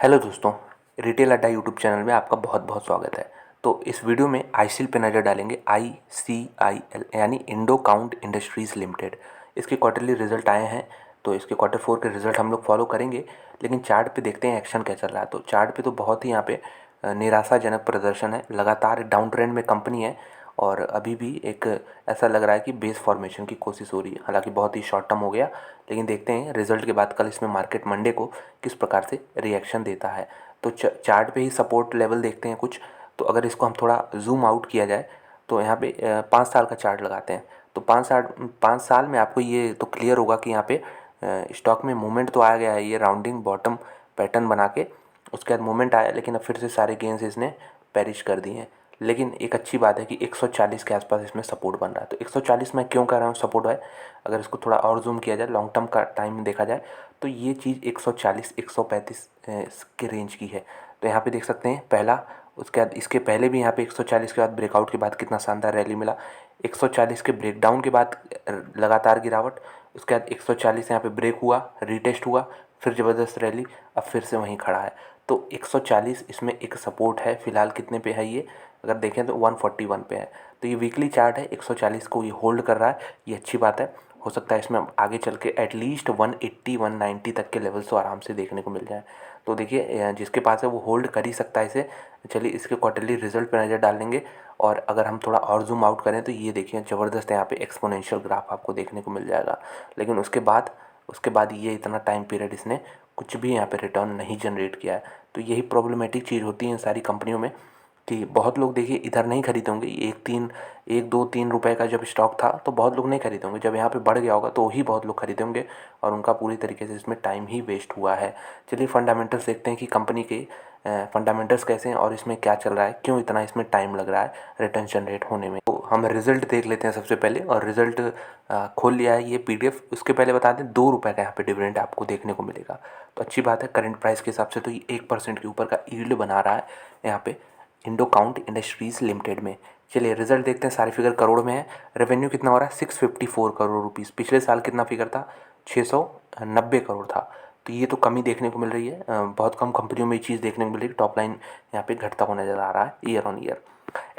Hello दोस्तों, retail अड्डा YouTube channel में आपका बहुत बहुत स्वागत है। तो इस वीडियो में आईसीएल पे नज़र डालेंगे। ICIL यानी इंडो काउंट इंडस्ट्रीज़ लिमिटेड। इसके क्वार्टरली रिजल्ट आए हैं, तो इसके Q4 के रिजल्ट हम लोग फॉलो करेंगे। लेकिन चार्ट पे देखते हैं एक्शन क्या चल रहा है। तो चार्ट पे तो बहुत ही यहाँ पे निराशाजनक प्रदर्शन है। लगातार डाउन ट्रेंड में कंपनी है और अभी भी एक ऐसा लग रहा है कि बेस फॉर्मेशन की कोशिश हो रही है। हालांकि बहुत ही शॉर्ट टर्म हो गया, लेकिन देखते हैं रिजल्ट के बाद कल इसमें मार्केट मंडे को किस प्रकार से रिएक्शन देता है। तो चार्ट पे ही सपोर्ट लेवल देखते हैं कुछ। तो अगर इसको हम थोड़ा जूम आउट किया जाए तो यहाँ पे 5 साल का चार्ट लगाते हैं। तो 5 साल में आपको ये तो क्लियर होगा कि यहाँ पे स्टॉक में मूवमेंट तो आ गया है। ये राउंडिंग बॉटम पैटर्न बना के उसके बाद मूवमेंट आया, लेकिन अब फिर से सारे गेंस इसने पेरिश कर दिए हैं। लेकिन एक अच्छी बात है कि 140 के आसपास इसमें सपोर्ट बन रहा है। तो 140 मैं क्यों कह रहा हूँ सपोर्ट है, अगर इसको थोड़ा और जूम किया जाए, लॉन्ग टर्म का टाइम देखा जाए, तो ये चीज़ 140 135 के रेंज की है। तो यहाँ पे देख सकते हैं पहला, उसके बाद इसके पहले भी यहाँ पे 140 के बाद ब्रेकआउट के बाद कितना शानदार रैली मिला। 140 के ब्रेकडाउन के बाद लगातार गिरावट, उसके बाद 140 यहाँ पे ब्रेक हुआ, रीटेस्ट हुआ, फिर ज़बरदस्त रैली, अब फिर से वहीं खड़ा है। तो 140 इसमें एक सपोर्ट है। फिलहाल कितने पे है ये, अगर देखें तो 141 पे है। तो ये वीकली चार्ट है, 140 को ये होल्ड कर रहा है, ये अच्छी बात है। हो सकता है इसमें आगे चल के एटलीस्ट 180 190 तक के लेवल्स तो आराम से देखने को मिल जाए। तो देखिए जिसके पास है वो होल्ड कर ही सकता है इसे। चलिए इसके क्वार्टरली रिजल्ट पर नज़र डालेंगे। और अगर हम थोड़ा और जूम आउट करें तो ये देखिए ज़बरदस्त यहाँ पे एक्सपोनेंशियल ग्राफ आपको देखने को मिल जाएगा। लेकिन उसके बाद ये इतना टाइम पीरियड इसने कुछ भी यहाँ पे रिटर्न नहीं जनरेट किया है। तो यही प्रॉब्लमेटिक चीज़ होती है इन सारी कंपनियों में कि बहुत लोग देखिए इधर नहीं खरीदे होंगे। 1 2 3 रुपए का जब स्टॉक था तो बहुत लोग नहीं खरीदे होंगे, जब यहाँ पे बढ़ गया होगा तो ही बहुत लोग खरीदे होंगे और उनका पूरी तरीके से इसमें टाइम ही वेस्ट हुआ है। चलिए फंडामेंटल्स देखते हैं कि कंपनी के फंडामेंटल्स कैसे हैं और इसमें क्या चल रहा है, क्यों इतना इसमें टाइम लग रहा है रिटर्न जनरेट होने में। तो हम रिजल्ट देख लेते हैं सबसे पहले। और रिजल्ट खोल लिया है ये PDF। उसके पहले बता दें 2 रुपये का यहाँ पे डिविडेंड आपको देखने को मिलेगा। तो अच्छी बात है, करंट प्राइस के हिसाब से तो ये 1% के ऊपर का यील्ड बना रहा है यहाँ पे इंडो काउंट इंडस्ट्रीज़ लिमिटेड में। चलिए रिजल्ट देखते हैं। सारे फिगर करोड़ में है। रेवेन्यू कितना हो रहा है, 654 करोड़ रुपीज़। पिछले साल कितना फिगर था, 690 करोड़ था। तो ये तो कमी देखने को मिल रही है। बहुत कम कंपनियों में ये चीज़ देखने को मिल रही है। टॉप लाइन यहाँ पे घटता हुआ नज़र आ रहा है ईयर ऑन ईयर।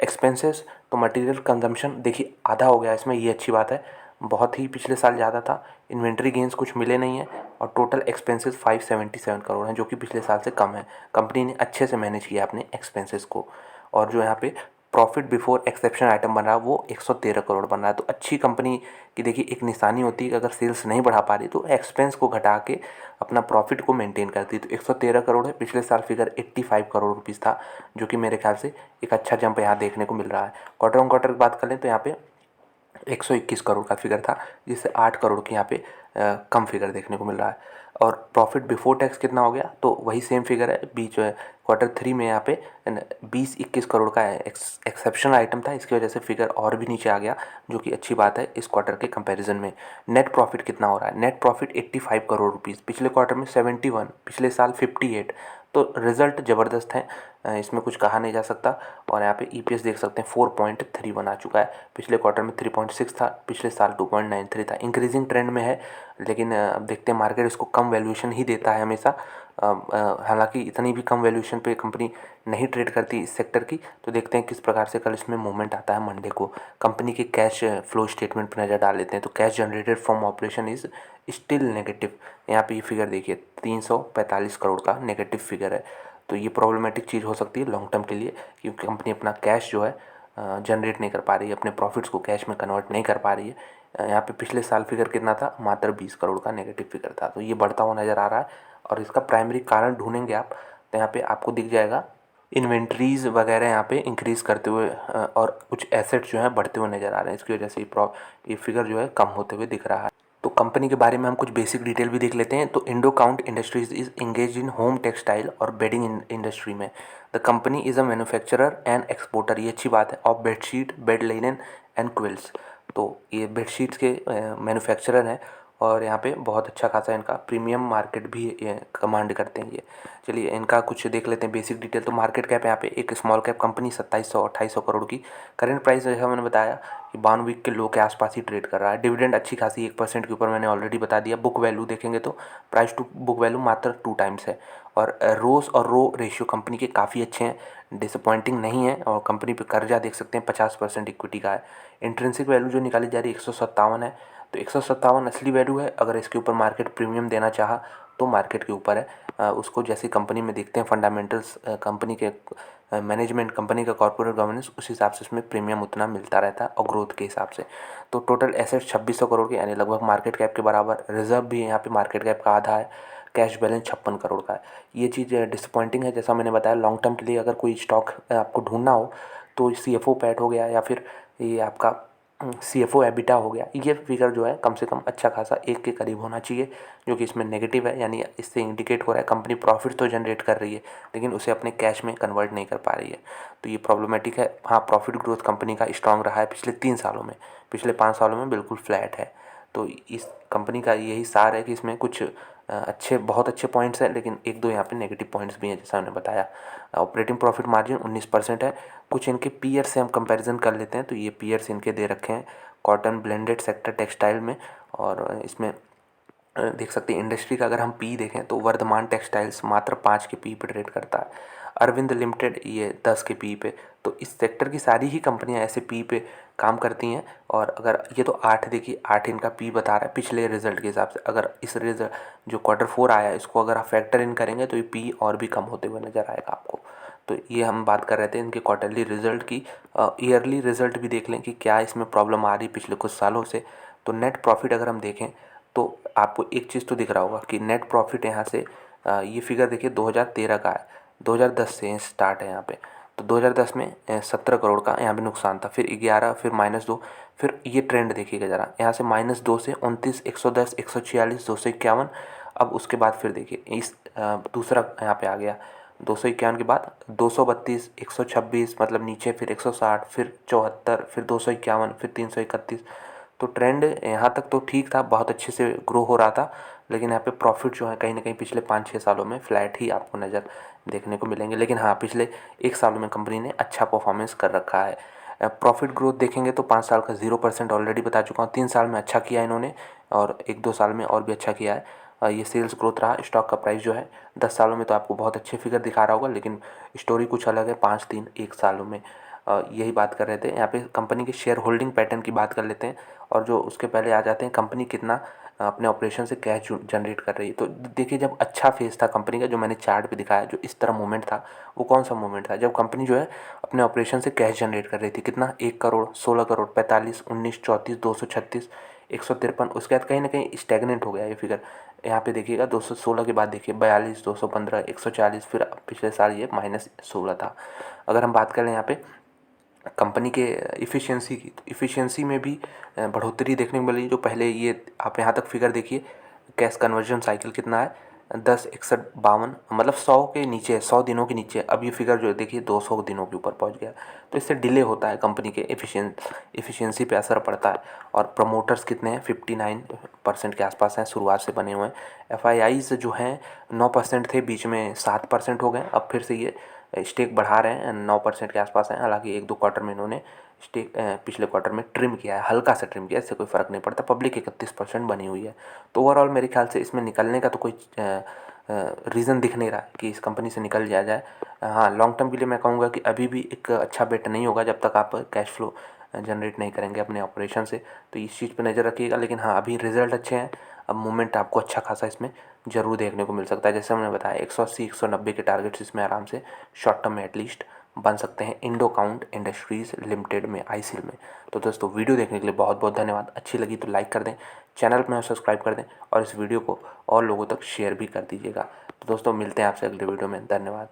एक्सपेंसेस तो मटेरियल कंजम्पशन देखिए आधा हो गया इसमें, ये अच्छी बात है। बहुत ही पिछले साल ज़्यादा था। इन्वेंट्री गेंस कुछ मिले नहीं है और टोटल एक्सपेंसेस 577 करोड़ हैं, जो कि पिछले साल से कम है। कंपनी ने अच्छे से मैनेज किया अपने एक्सपेंसेस को। और जो यहाँ पे प्रॉफिट बिफोर एक्सेप्शन आइटम बन रहा है वो 113 करोड़ बन रहा है। तो अच्छी कंपनी की देखिए एक निशानी होती है कि अगर सेल्स नहीं बढ़ा पा रही तो एक्सपेंस को घटा के अपना प्रॉफिट को मेंटेन करती है। तो 113 करोड़ है, पिछले साल फिगर 85 करोड़ रुपीज़ था, जो कि मेरे ख्याल से एक अच्छा जंप यहाँ देखने को मिल रहा है। क्वार्टर ऑन क्वार्टर की बात करें तो यहाँ पे 121 करोड़ का फिगर था, जिससे 8 करोड़ के यहाँ पे कम फिगर देखने को मिल रहा है। और प्रॉफिट बिफोर टैक्स कितना हो गया, तो वही सेम फिगर है। बीच Q3 में यहाँ पे 20-21 करोड़ का एक्सेप्शनल आइटम था, इसकी वजह से फिगर और भी नीचे आ गया, जो कि अच्छी बात है इस क्वार्टर के कंपैरिजन में। नेट प्रॉफिट कितना हो रहा है, नेट प्रॉफिट 85 करोड़ रुपीज़, पिछले क्वार्टर में 71, पिछले साल 58। तो रिज़ल्ट ज़बरदस्त है, इसमें कुछ कहा नहीं जा सकता। और यहाँ पे EPS देख सकते हैं 4.31 आ चुका है। पिछले क्वार्टर में 3.6 था, पिछले साल 2.93 था। इंक्रीजिंग ट्रेंड में है, लेकिन अब देखते हैं मार्केट इसको कम वैल्यूएशन ही देता है हमेशा। हालांकि इतनी भी कम वैल्यूएशन पे कंपनी नहीं ट्रेड करती इस सेक्टर की। तो देखते हैं किस प्रकार से कल इसमें मूवमेंट आता है मंडे को। कंपनी के कैश फ्लो स्टेटमेंट पर नज़र डाल लेते हैं। तो cash generated from operation is still negative. यहाँ पे ये फिगर देखिए 345 करोड़ का नेगेटिव फिगर है। तो ये प्रॉब्लमेटिक चीज़ हो सकती है लॉन्ग टर्म के लिए, क्योंकि कंपनी अपना कैश जो है जनरेट नहीं कर पा रही है, अपने प्रॉफिट्स को कैश में कन्वर्ट नहीं कर पा रही है। यहाँ पे पिछले साल फिगर कितना था, मात्र 20 करोड़ का नेगेटिव फिगर था। तो ये बढ़ता हुआ नज़र आ रहा है और इसका प्राइमरी कारण ढूंढेंगे आप तो यहाँ पे आपको दिख जाएगा इन्वेंट्रीज़ वगैरह यहाँ पे इंक्रीज़ करते हुए और कुछ एसेट्स जो हैं बढ़ते हुए नज़र आ रहे हैं। इसकी वजह से ये फिगर जो है कम होते हुए दिख रहा है। तो कंपनी के बारे में हम कुछ बेसिक डिटेल भी देख लेते हैं। तो Indo count industries is engage in home textile और बेडिंग इंडस्ट्री में। The company is a manufacturer and exporter, ये अच्छी बात है, of bedsheet, bed linen and quills. तो ये बेडशीट्स के मैन्युफैक्चरर हैं और यहाँ पे बहुत अच्छा खासा इनका प्रीमियम मार्केट भी कमांड करते हैं ये। चलिए इनका कुछ देख लेते हैं बेसिक डिटेल। तो मार्केट कैप यहाँ पे एक स्मॉल कैप कंपनी 2700-2800 करोड़ की। करंट प्राइस जैसा मैंने बताया कि 52 वीक के लो के आसपास ही ट्रेड कर रहा है। डिविडेंड अच्छी खासी 1% के ऊपर मैंने ऑलरेडी बता दिया। बुक वैल्यू देखेंगे तो प्राइस टू बुक वैल्यू मात्र 2 टाइम्स है। और रोस और रो रेशियो कंपनी के काफ़ी अच्छे हैं, डिसअपॉइंटिंग नहीं है। और कंपनी पे कर्जा देख सकते हैं 50% इक्विटी का है। इंट्रिंसिक वैल्यू जो निकाली जा रही है 157 है। तो 157 असली वैल्यू है। अगर इसके ऊपर मार्केट प्रीमियम देना चाहा तो मार्केट के ऊपर है। उसको जैसी कंपनी में देखते हैं फंडामेंटल्स, कंपनी के मैनेजमेंट, कंपनी का कॉर्पोरेट गवर्नेंस, उस हिसाब से इसमें प्रीमियम उतना मिलता रहता है और ग्रोथ के हिसाब से। तो टोटल एसेट 2600 करोड़ के यानी लगभग मार्केट कैप के बराबर। रिजर्व भी यहाँ पे मार्केट कैप का आधा है। कैश बैलेंस 56 करोड़ का है। ये चीज़ डिसअपॉइंटिंग है। जैसा मैंने बताया लॉन्ग टर्म के लिए अगर कोई स्टॉक आपको ढूंढना हो तो CFO पैट हो गया या फिर ये आपका CFO एबिटा हो गया, ये फिगर जो है कम से कम अच्छा खासा 1 के करीब होना चाहिए, जो कि इसमें नेगेटिव है। यानी इससे इंडिकेट हो रहा है कंपनी प्रॉफिट तो जनरेट कर रही है लेकिन उसे अपने कैश में कन्वर्ट नहीं कर पा रही है। तो ये प्रॉब्लमेटिक है। हाँ, प्रॉफिट ग्रोथ कंपनी का स्ट्रांग रहा है पिछले 3 सालों में। पिछले 5 सालों में बिल्कुल फ्लैट है। तो इस कंपनी का यही सार है कि इसमें कुछ बहुत अच्छे पॉइंट्स हैं लेकिन 1-2 यहाँ पे नेगेटिव पॉइंट्स भी हैं जैसा मैंने बताया। ऑपरेटिंग प्रॉफिट मार्जिन 19% है। कुछ इनके पीयर्स से हम कंपैरिजन कर लेते हैं। तो ये पीयर्स इनके दे रखे हैं कॉटन ब्लेंडेड सेक्टर टेक्सटाइल में। और इसमें देख सकते हैं इंडस्ट्री का अगर हम पी देखें तो वर्धमान टेक्सटाइल्स मात्र 5 के पी पे ट्रेड करता है। अरविंद लिमिटेड ये 10 के पी पे। तो इस सेक्टर की सारी ही कंपनियां ऐसे पी पे काम करती हैं। और अगर ये तो 8 देखिए, 8 इनका पी बता रहा है पिछले रिजल्ट के हिसाब से। अगर इस रिजल्ट जो Q4 आया है इसको अगर आप फैक्टर इन करेंगे तो ये पी और भी कम होते हुए नज़र आएगा आपको। तो ये हम बात कर रहे थे इनके क्वार्टरली रिजल्ट की। ईयरली रिजल्ट भी देख लें कि क्या इसमें प्रॉब्लम आ रही पिछले कुछ सालों से। तो नेट प्रॉफिट अगर हम देखें तो आपको एक चीज़ तो दिख रहा होगा कि नेट प्रॉफिट यहाँ से ये फिगर देखिए 2013 का है। 2010 से स्टार्ट है यहाँ पे। तो 2010 में 17 करोड़ का यहाँ पे नुकसान था, फिर 11, फिर -2। फिर ये ट्रेंड देखिएगा ज़रा, यहाँ से -2 से 29, 110, 146, 251। अब उसके बाद फिर देखिए इस दूसरा यहाँ पे आ गया 251 के बाद 232, 126 मतलब नीचे, फिर 160, फिर 74, फिर 251, फिर 331। तो ट्रेंड यहाँ तक तो ठीक था, बहुत अच्छे से ग्रो हो रहा था। लेकिन यहाँ पे प्रॉफिट जो है कहीं ना कहीं पिछले 5-6 सालों में फ्लैट ही आपको नज़र देखने को मिलेंगे। लेकिन हाँ, पिछले 1 साल में कंपनी ने अच्छा परफॉर्मेंस कर रखा है। प्रॉफिट ग्रोथ देखेंगे तो 5 साल का 0% ऑलरेडी बता चुका हूँ। 3 साल में अच्छा किया इन्होंने और 1-2 साल में और भी अच्छा किया है। ये सेल्स ग्रोथ रहा। स्टॉक का प्राइस जो है 10 सालों में तो आपको बहुत अच्छे फिगर दिखा रहा होगा, लेकिन स्टोरी कुछ अलग है 5, 3, 1 सालों में। यही बात कर रहे थे। यहाँ पे कंपनी के शेयर होल्डिंग पैटर्न की बात कर लेते हैं और जो उसके पहले आ जाते हैं कंपनी कितना अपने ऑपरेशन से कैश जनरेट कर रही है। तो देखिए जब अच्छा फेज था कंपनी का, जो मैंने चार्ट पे दिखाया, जो इस तरह मूवमेंट था, वो कौन सा मूवमेंट था? जब कंपनी जो है अपने ऑपरेशन से कैश जनरेट कर रही थी। कितना? 1 करोड़, 16 करोड़, 45, 19, 34, 236, 153। उसके बाद कहीं ना कहीं स्टैग्नेंट हो गया ये फिगर। यहाँ पे देखिएगा 216 के बाद देखिए 42, 215, 140, फिर पिछले साल ये -16 था। अगर हम बात करें यहाँ पे कंपनी के इफ़िशियंसी की, तो इफ़िशियंसी में भी बढ़ोतरी देखने को मिली। जो पहले ये आप यहाँ तक फिगर देखिए, कैश कन्वर्जन साइकिल कितना है? 10, 61, 52, मतलब 100 के नीचे, 100 दिनों के नीचे। अब ये फिगर जो देखिए 200 दिनों के ऊपर पहुँच गया। तो इससे डिले होता है, कंपनी के इफ़िशियंसी पे असर पड़ता है। और प्रमोटर्स कितने हैं? 59% के आसपास हैं, शुरुआत से बने हुए हैं। FIIs जो हैं 9% थे, बीच में 7% हो गए। अब फिर से ये स्टेक बढ़ा रहे हैं, 9% के आसपास हैं। हालांकि 1-2 क्वार्टर में इन्होंने स्टेक पिछले क्वार्टर में ट्रिम किया है, हल्का सा ट्रिम किया है, इससे कोई फ़र्क नहीं पड़ता। पब्लिक 31% बनी हुई है। तो ओवरऑल मेरे ख्याल से इसमें निकलने का तो कोई रीज़न दिख नहीं रहा कि इस कंपनी से निकल जाया जाए। हाँ, लॉन्ग टर्म के लिए मैं कहूँगा कि अभी भी एक अच्छा बेट नहीं होगा जब तक आप कैश फ्लो जनरेट नहीं करेंगे अपने ऑपरेशन से। तो इस चीज़ पे नज़र रखिएगा। लेकिन हाँ, अभी रिज़ल्ट अच्छे हैं। अब मूवमेंट आपको अच्छा खासा इसमें ज़रूर देखने को मिल सकता है। जैसे मैंने बताया 180, 190 के टारगेट्स इसमें आराम से शॉर्ट टर्म में एटलीस्ट बन सकते हैं इंडो काउंट इंडस्ट्रीज़ लिमिटेड में, आईसील में। तो दोस्तों, वीडियो देखने के लिए बहुत बहुत धन्यवाद। अच्छी लगी तो लाइक कर दें, चैनल में सब्सक्राइब कर दें और इस वीडियो को और लोगों तक शेयर भी कर दीजिएगा। तो दोस्तों, मिलते हैं आपसे अगले वीडियो में। धन्यवाद।